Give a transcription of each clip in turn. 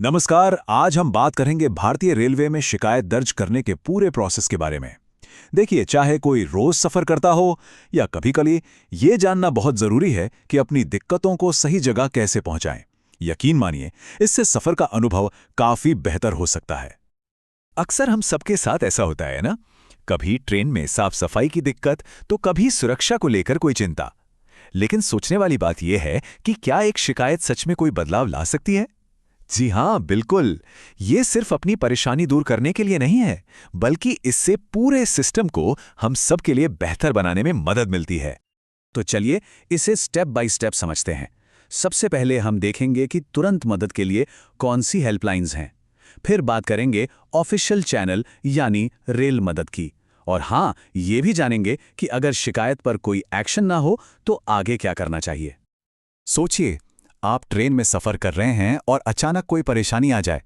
नमस्कार। आज हम बात करेंगे भारतीय रेलवे में शिकायत दर्ज करने के पूरे प्रोसेस के बारे में। देखिए, चाहे कोई रोज सफर करता हो या कभी-कभी, ये जानना बहुत जरूरी है कि अपनी दिक्कतों को सही जगह कैसे पहुंचाएं। यकीन मानिए, इससे सफर का अनुभव काफी बेहतर हो सकता है। अक्सर हम सबके साथ ऐसा होता है ना, कभी ट्रेन में साफ सफाई की दिक्कत तो कभी सुरक्षा को लेकर कोई चिंता। लेकिन सोचने वाली बात यह है कि क्या एक शिकायत सच में कोई बदलाव ला सकती है? जी हाँ, बिल्कुल। ये सिर्फ अपनी परेशानी दूर करने के लिए नहीं है, बल्कि इससे पूरे सिस्टम को हम सब के लिए बेहतर बनाने में मदद मिलती है। तो चलिए इसे स्टेप बाय स्टेप समझते हैं। सबसे पहले हम देखेंगे कि तुरंत मदद के लिए कौन सी हेल्पलाइंस हैं। फिर बात करेंगे ऑफिशियल चैनल यानी रेल मदद की। और हाँ, ये भी जानेंगे कि अगर शिकायत पर कोई एक्शन ना हो तो आगे क्या करना चाहिए। सोचिए, आप ट्रेन में सफर कर रहे हैं और अचानक कोई परेशानी आ जाए।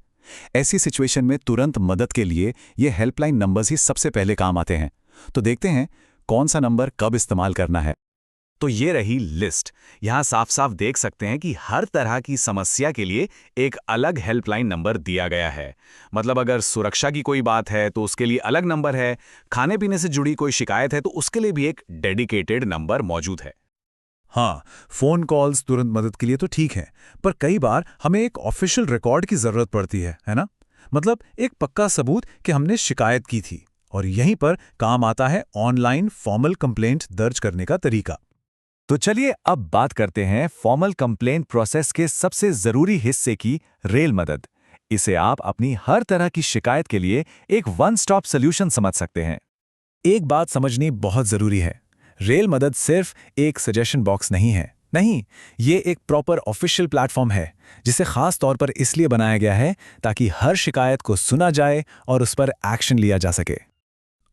ऐसी सिचुएशन में तुरंत मदद के लिए ये हेल्पलाइन नंबर्स ही सबसे पहले काम आते हैं। तो देखते हैं कौन सा नंबर कब इस्तेमाल करना है। तो ये रही लिस्ट। यहाँ साफ साफ देख सकते हैं कि हर तरह की समस्या के लिए एक अलग हेल्पलाइन नंबर दिया गया है। मतलब अगर सुरक्षा की कोई बात है तो उसके लिए अलग नंबर है, खाने पीने से जुड़ी कोई शिकायत है तो उसके लिए भी एक डेडिकेटेड नंबर मौजूद है। हाँ, फोन कॉल्स तुरंत मदद के लिए तो ठीक है, पर कई बार हमें एक ऑफिशियल रिकॉर्ड की जरूरत पड़ती है ना? मतलब एक पक्का सबूत कि हमने शिकायत की थी। और यहीं पर काम आता है ऑनलाइन फॉर्मल कंप्लेंट दर्ज करने का तरीका। तो चलिए अब बात करते हैं फॉर्मल कंप्लेंट प्रोसेस के सबसे जरूरी हिस्से की, रेल मदद। इसे आप अपनी हर तरह की शिकायत के लिए एक वन स्टॉप सॉल्यूशन समझ सकते हैं। एक बात समझनी बहुत जरूरी है, रेल मदद सिर्फ एक सजेशन बॉक्स नहीं है। नहीं, ये एक प्रॉपर ऑफिशियल प्लेटफॉर्म है, जिसे खास तौर पर इसलिए बनाया गया है ताकि हर शिकायत को सुना जाए और उस पर एक्शन लिया जा सके।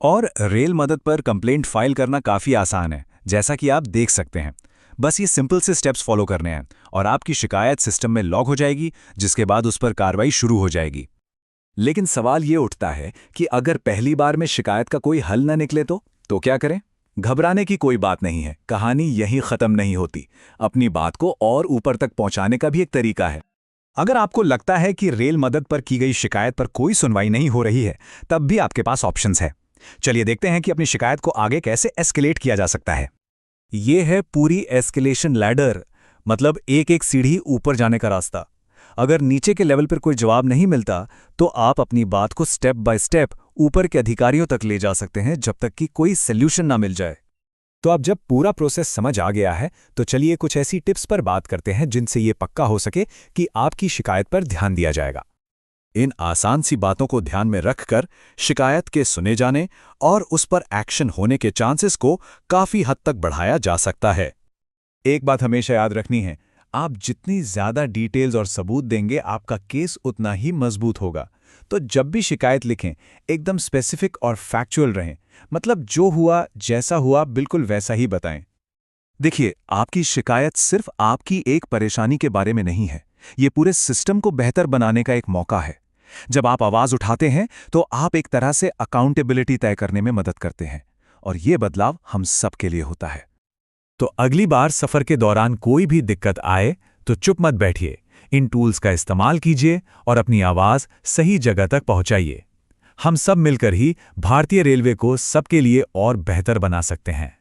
और रेल मदद पर कंप्लेंट फाइल करना काफ़ी आसान है, जैसा कि आप देख सकते हैं। बस ये सिंपल से स्टेप्स फॉलो करने हैं और आपकी शिकायत सिस्टम में लॉग हो जाएगी, जिसके बाद उस पर कार्रवाई शुरू हो जाएगी। लेकिन सवाल ये उठता है कि अगर पहली बार में शिकायत का कोई हल न निकले तो क्या करें? घबराने की कोई बात नहीं है, कहानी यहीं खत्म नहीं होती। अपनी बात को और ऊपर तक पहुंचाने का भी एक तरीका है। अगर आपको लगता है कि रेल मदद पर की गई शिकायत पर कोई सुनवाई नहीं हो रही है, तब भी आपके पास ऑप्शंस है। चलिए देखते हैं कि अपनी शिकायत को आगे कैसे एस्केलेट किया जा सकता है। ये है पूरी एस्केलेशन लैडर, मतलब एक एक सीढ़ी ऊपर जाने का रास्ता। अगर नीचे के लेवल पर कोई जवाब नहीं मिलता तो आप अपनी बात को स्टेप बाय स्टेप ऊपर के अधिकारियों तक ले जा सकते हैं, जब तक कि कोई सॉल्यूशन ना मिल जाए। तो अब जब पूरा प्रोसेस समझ आ गया है, तो चलिए कुछ ऐसी टिप्स पर बात करते हैं जिनसे ये पक्का हो सके कि आपकी शिकायत पर ध्यान दिया जाएगा। इन आसान सी बातों को ध्यान में रखकर शिकायत के सुने जाने और उस पर एक्शन होने के चांसेस को काफी हद तक बढ़ाया जा सकता है। एक बात हमेशा याद रखनी है, आप जितनी ज्यादा डिटेल्स और सबूत देंगे, आपका केस उतना ही मजबूत होगा। तो जब भी शिकायत लिखें, एकदम स्पेसिफिक और फैक्चुअल रहें। मतलब जो हुआ, जैसा हुआ, बिल्कुल वैसा ही बताएं। देखिए, आपकी शिकायत सिर्फ आपकी एक परेशानी के बारे में नहीं है, ये पूरे सिस्टम को बेहतर बनाने का एक मौका है। जब आप आवाज उठाते हैं तो आप एक तरह से अकाउंटेबिलिटी तय करने में मदद करते हैं, और ये बदलाव हम सब के लिए होता है। तो अगली बार सफर के दौरान कोई भी दिक्कत आए तो चुप मत बैठिए, इन टूल्स का इस्तेमाल कीजिए और अपनी आवाज सही जगह तक पहुंचाइए। हम सब मिलकर ही भारतीय रेलवे को सबके लिए और बेहतर बना सकते हैं।